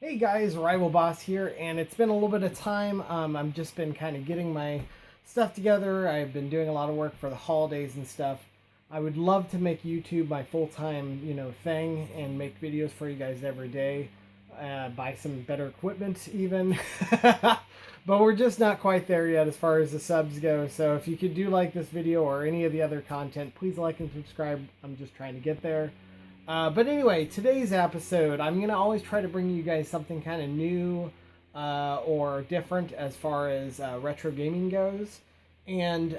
Hey guys, RivalBoss here, and it's been a little bit of time. I've just been kind of getting my stuff together. I've been doing a lot of work for the holidays and stuff. I would love to make YouTube my full-time, thing and make videos for you guys every day. Buy some better equipment even. But we're just not quite there yet as far as the subs go. So if you could do like this video or any of the other content, please like and subscribe. I'm just trying to get there. But anyway, today's episode, I'm going to always try to bring you guys something kind of new or different as far as retro gaming goes. And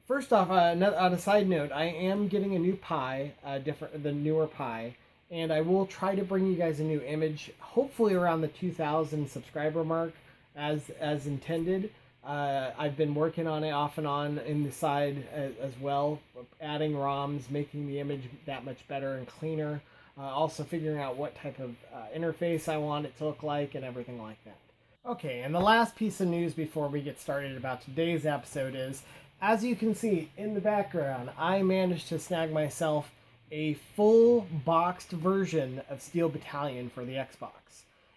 first off, on a side note, I am getting a new Pi, the newer Pi. And I will try to bring you guys a new image, hopefully around the 2,000 subscriber mark as intended. I've been working on it off and on in the side as well, adding ROMs, making the image that much better and cleaner. Also figuring out what type of interface I want it to look like and everything like that. Okay, and the last piece of news before we get started about today's episode is, as you can see in the background, I managed to snag myself a full boxed version of Steel Battalion for the Xbox.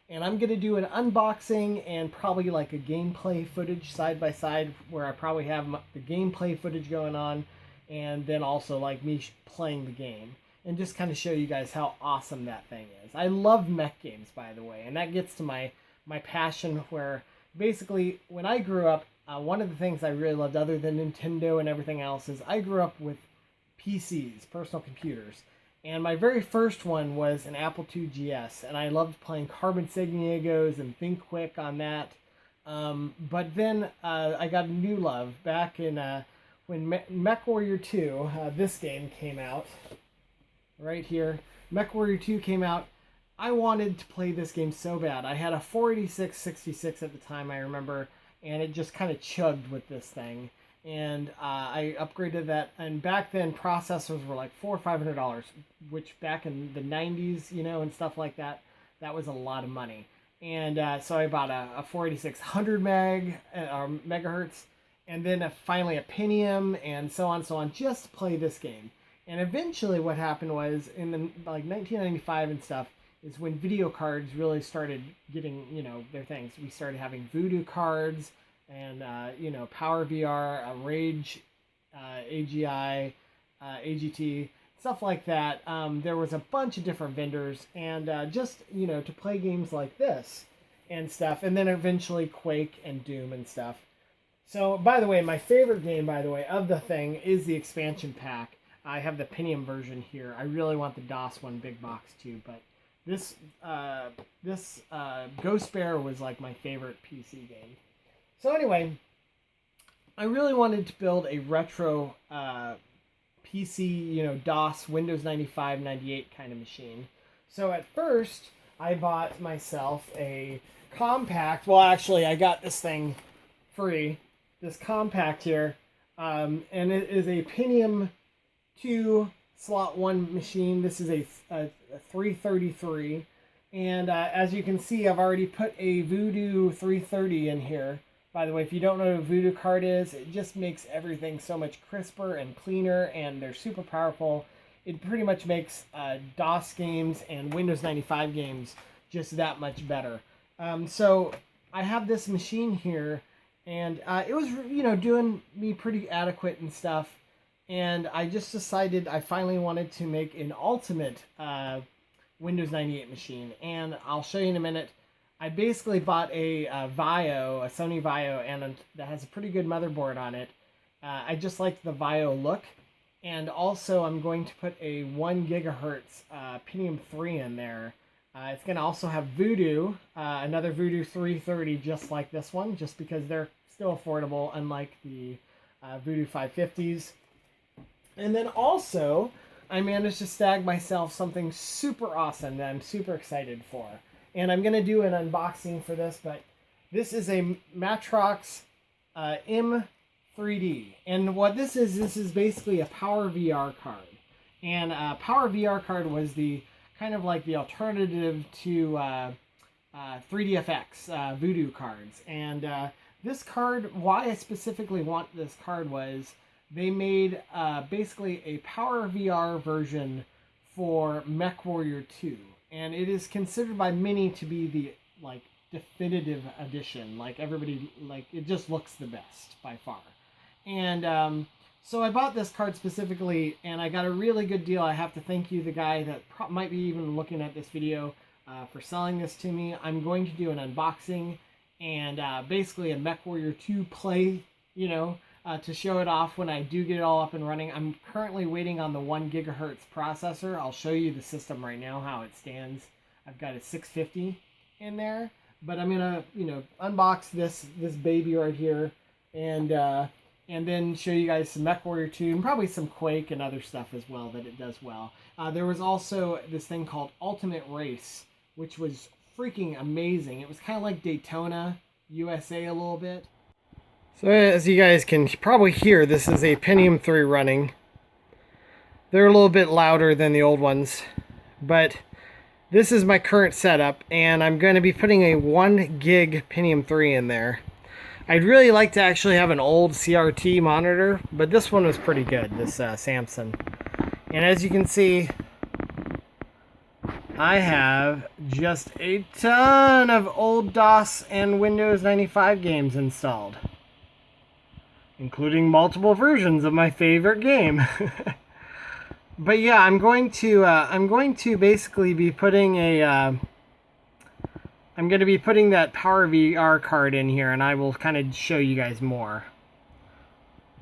And I'm going to do an unboxing and probably like a gameplay footage side by side where I probably have the gameplay footage going on and then also like me playing the game and just kind of show you guys how awesome that thing is. I love mech games, by the way, and that gets to my passion where basically when I grew up, one of the things I really loved other than Nintendo and everything else is I grew up with PCs, personal computers. And my very first one was an Apple II GS, and I loved playing Carbon Sagniegos and Think Quick on that. But then I got a new love back in when MechWarrior 2, this game came out, right here. MechWarrior 2 came out. I wanted to play this game so bad. I had a 486-66 at the time, I remember, and it just kind of chugged with this thing. And I upgraded that, and back then processors were like $400 or $500, which back in the 90s, and stuff like that, that was a lot of money. And so I bought a 486 meg or megahertz, and then finally a Pentium, and so on, just to play this game. And eventually, what happened was in the 1995 and stuff is when video cards really started getting their things. We started having Voodoo cards. And, PowerVR, Rage, AGI, AGT, stuff like that. There was a bunch of different vendors, and just, to play games like this and stuff. And then eventually Quake and Doom and stuff. So, by the way, my favorite game, of the thing is the expansion pack. I have the Pentium version here. I really want the DOS one, big box, too. But this Ghost Bear was, like, my favorite PC game. So anyway, I really wanted to build a retro PC, DOS, Windows 95, 98 kind of machine. So at first, I bought myself a compact. Well, actually, I got this thing free, this compact here. And it is a Pentium 2 slot 1 machine. This is a 333. And as you can see, I've already put a Voodoo 330 in here. By the way, if you don't know what a Voodoo card is, it just makes everything so much crisper and cleaner, and they're super powerful. It pretty much makes DOS games and Windows 95 games just that much better. So I have this machine here, and it was, doing me pretty adequate and stuff. And I just decided I finally wanted to make an ultimate Windows 98 machine, and I'll show you in a minute. I basically bought a Sony Vaio, and that has a pretty good motherboard on it. I just liked the Vaio look. And also I'm going to put a 1 gigahertz Pentium 3 in there. It's going to also have Voodoo, another Voodoo 330 just like this one, just because they're still affordable, unlike the Voodoo 550s. And then also, I managed to snag myself something super awesome that I'm super excited for. And I'm going to do an unboxing for this, but this is a Matrox M3D. And what this is basically a PowerVR card. And a PowerVR card was the kind of like the alternative to 3dfx Voodoo cards. And this card, why I specifically want this card was they made basically a PowerVR version for MechWarrior 2. and it is considered by many to be the like definitive edition. Like everybody, like it just looks the best by far. And so I bought this card specifically, and I got a really good deal. I have to thank you, the guy that might be even looking at this video, for selling this to me. I'm going to do an unboxing and basically a MechWarrior 2 play, you know, to show it off when I do get it all up and running. I'm currently waiting on the 1 gigahertz processor. I'll show you the system right now, how it stands. I've got a 650 in there, but I'm gonna, you know, unbox this baby right here, and then show you guys some MechWarrior 2 and probably some Quake and other stuff as well that it does well. There was also this thing called Ultimate Race, which was freaking amazing. It was kind of like Daytona USA a little bit. So as you guys can probably hear, this is a Pentium 3 running. They're a little bit louder than the old ones, but this is my current setup, and I'm going to be putting a 1 gig Pentium 3 in there. I'd really like to actually have an old CRT monitor, but this one was pretty good, this Samsung. And as you can see, I have just a ton of old DOS and Windows 95 games installed, including multiple versions of my favorite game. But yeah, I'm going to basically be putting a I'm going to be putting that PowerVR card in here, and I will kind of show you guys more.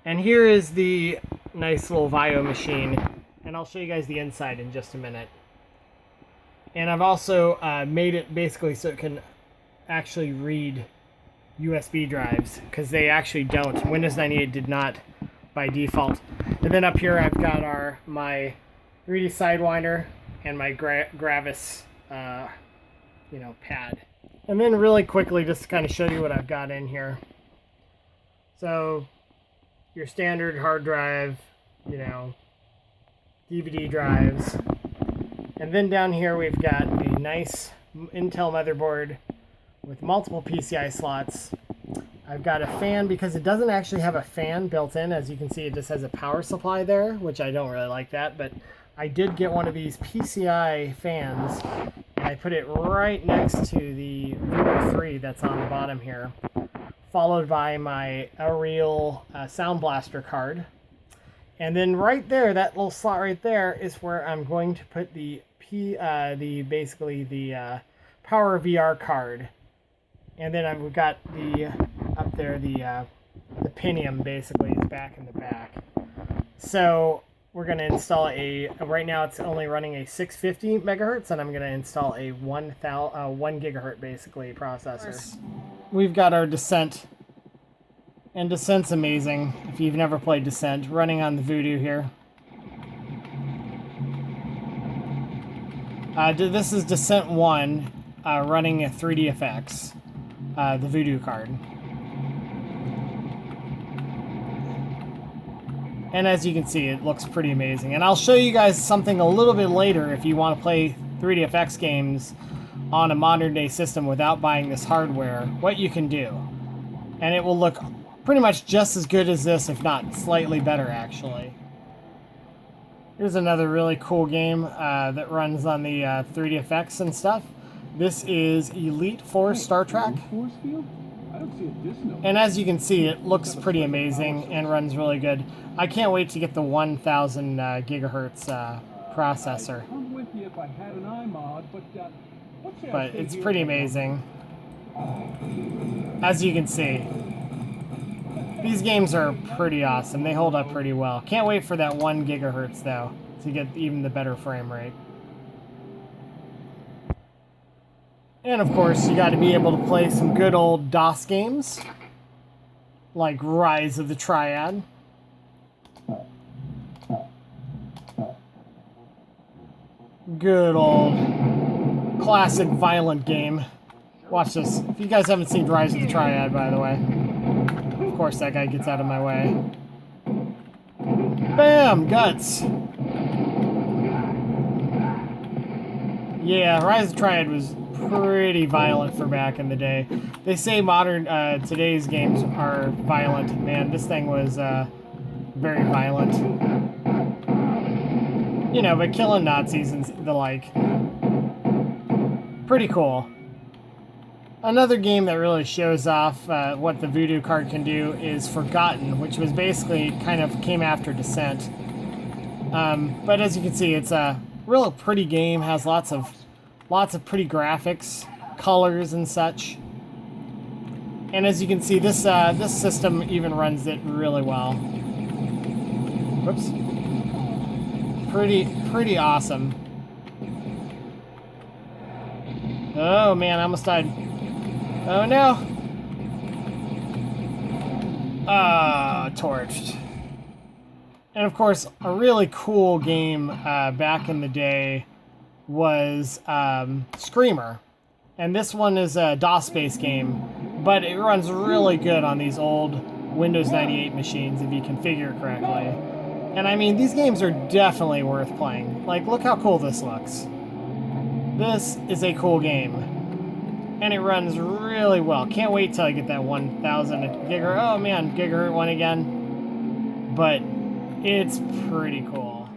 And here is the nice little VIO machine, and I'll show you guys the inside in just a minute. And I've also made it basically so it can actually read USB drives, because they actually don't. Windows 98 did not by default. And then up here I've got my 3D Sidewinder and my Gravis you know, pad. And then really quickly, just to kind of show you what I've got in here. So your standard hard drive, you know, DVD drives. And then down here we've got a nice Intel motherboard with multiple PCI slots. I've got a fan because it doesn't actually have a fan built in. As you can see, it just has a power supply there, which I don't really like that, but I did get one of these PCI fans, and I put it right next to the Voodoo 3 that's on the bottom here, followed by my Ariel Sound Blaster card. And then right there, that little slot right there is where I'm going to put the PowerVR card. And then I've got up there the Pentium basically is back in the back. So we're going to install right now it's only running a 650 megahertz, and I'm going to install a 1 gigahertz basically processor. We've got our Descent, and Descent's amazing if you've never played Descent, running on the Voodoo here. This is Descent 1 running a 3dfx, the Voodoo card. And as you can see, it looks pretty amazing. And I'll show you guys something a little bit later if you want to play 3dfx games on a modern day system without buying this hardware, what you can do. And it will look pretty much just as good as this, if not slightly better actually. Here's another really cool game that runs on the 3dfx and stuff. This is Elite Force Star Trek. And as you can see, it looks pretty amazing and runs really good. I can't wait to get the 1000 gigahertz processor. But it's pretty amazing. As you can see, these games are pretty awesome. They hold up pretty well. Can't wait for that 1 gigahertz though, to get even the better frame rate. And of course, you got to be able to play some good old DOS games, like Rise of the Triad. Good old classic violent game. Watch this. If you guys haven't seen Rise of the Triad, by the way. Of course, that guy gets out of my way. Bam! Guts! Yeah, Rise of the Triad was pretty violent for back in the day. They say modern, today's games are violent. Man, this thing was very violent. You know, but killing Nazis and the like. Pretty cool. Another game that really shows off what the Voodoo card can do is Forgotten, which was basically kind of came after Descent. But as you can see, it's a real pretty game. Has lots of pretty graphics, colors, and such. And as you can see, this system even runs it really well. Whoops. Pretty awesome. Oh man, I almost died. Oh no! Torched. And of course, a really cool game back in the day was Screamer. And this one is a DOS-based game, but it runs really good on these old Windows 98 machines if you configure it correctly. And I mean, these games are definitely worth playing. Like, look how cool this looks. This is a cool game. And it runs really well. Can't wait till I get that 1000 gigahertz. Oh man, gigahertz one again. But it's pretty cool.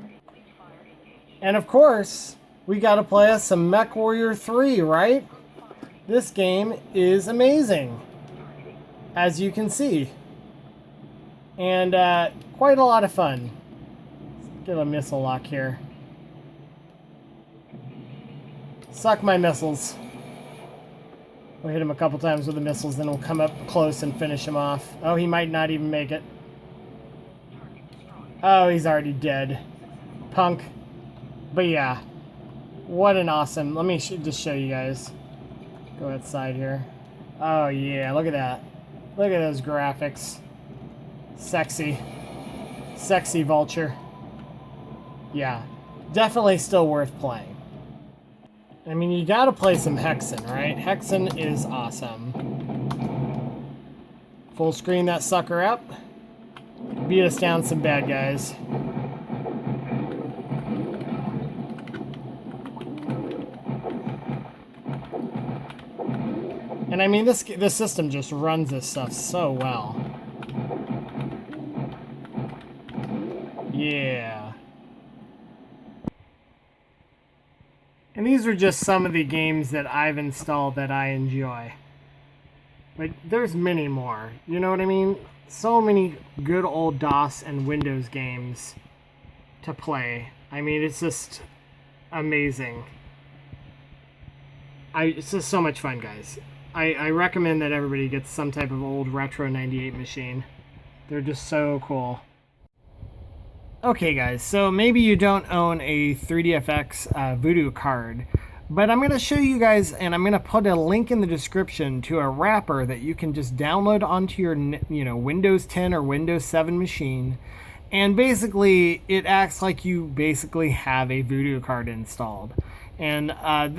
And of course, we gotta play us some MechWarrior 3, right? This game is amazing, as you can see. And quite a lot of fun. Let's get a missile lock here. Suck my missiles. We'll hit him a couple times with the missiles, then we'll come up close and finish him off. Oh, he might not even make it. Oh, he's already dead. Punk. But yeah, what an awesome... Let me just show you guys. Go outside here. Oh yeah, look at that. Look at those graphics. Sexy. Sexy Vulture. Yeah, definitely still worth playing. I mean, you gotta play some Hexen, right? Hexen is awesome. Full screen that sucker up. Beat us down some bad guys. And I mean, this system just runs this stuff so well. Yeah. And these are just some of the games that I've installed that I enjoy. But there's many more. You know what I mean? So many good old DOS and Windows games to play. I mean, it's just amazing. It's just so much fun, guys. I recommend that everybody gets some type of old retro 98 machine. They're just so cool. Okay guys, so maybe you don't own a 3dfx Voodoo card, but I'm going to show you guys, and I'm going to put a link in the description to a wrapper that you can just download onto your Windows 10 or Windows 7 machine, and basically it acts like you basically have a Voodoo card installed. And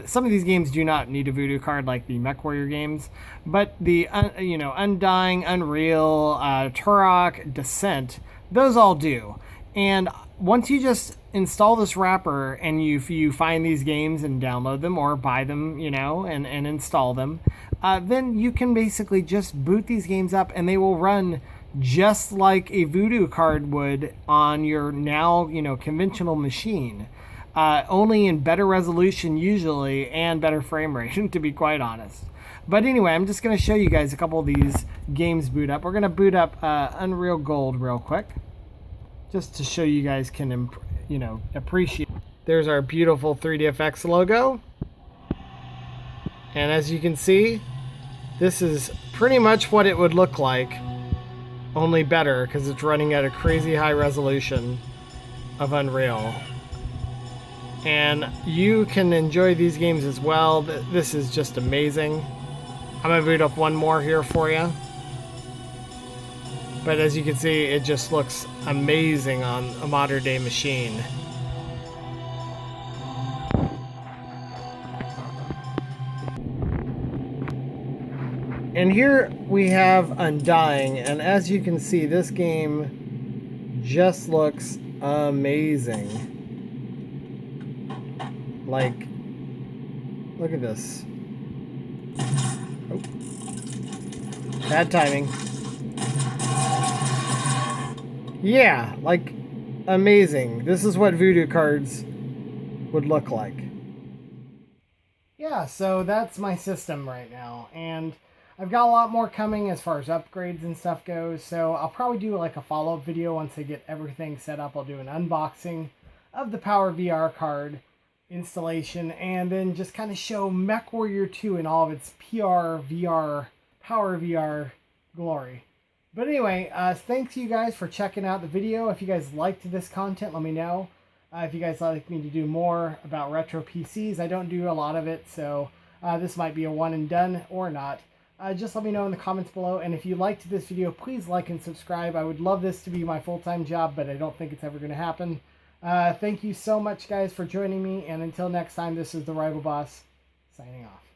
some of these games do not need a Voodoo card, like the MechWarrior games, but the Undying, Unreal, Turok, Descent, those all do. And once you just install this wrapper and you find these games and download them or buy them, and install them, then you can basically just boot these games up and they will run just like a Voodoo card would on your now, conventional machine. Only in better resolution usually and better frame rate, to be quite honest. But anyway, I'm just going to show you guys a couple of these games boot up. We're going to boot up Unreal Gold real quick, just to show you guys can, appreciate. There's our beautiful 3dfx logo. And as you can see, this is pretty much what it would look like, only better because it's running at a crazy high resolution of Unreal. And you can enjoy these games as well. This is just amazing. I'm going to boot up one more here for you. But as you can see, it just looks amazing on a modern day machine. And here we have Undying, and as you can see, this game just looks amazing. Like, look at this. Oh. Bad timing. Yeah, like, amazing. This is what Voodoo cards would look like. yeah, so that's my system right now. And I've got a lot more coming as far as upgrades and stuff goes. So I'll probably do like a follow-up video once I get everything set up. I'll do an unboxing of the PowerVR card installation, and then just kind of show MechWarrior 2 in all of its PowerVR glory. But anyway, thanks you guys for checking out the video. If you guys liked this content, let me know. If you guys like me to do more about retro PCs, I don't do a lot of it, so this might be a one and done or not. Just let me know in the comments below, and if you liked this video, please like and subscribe. I would love this to be my full-time job, but I don't think it's ever going to happen. Thank you so much, guys, for joining me, and until next time, this is the RivalBoss, signing off.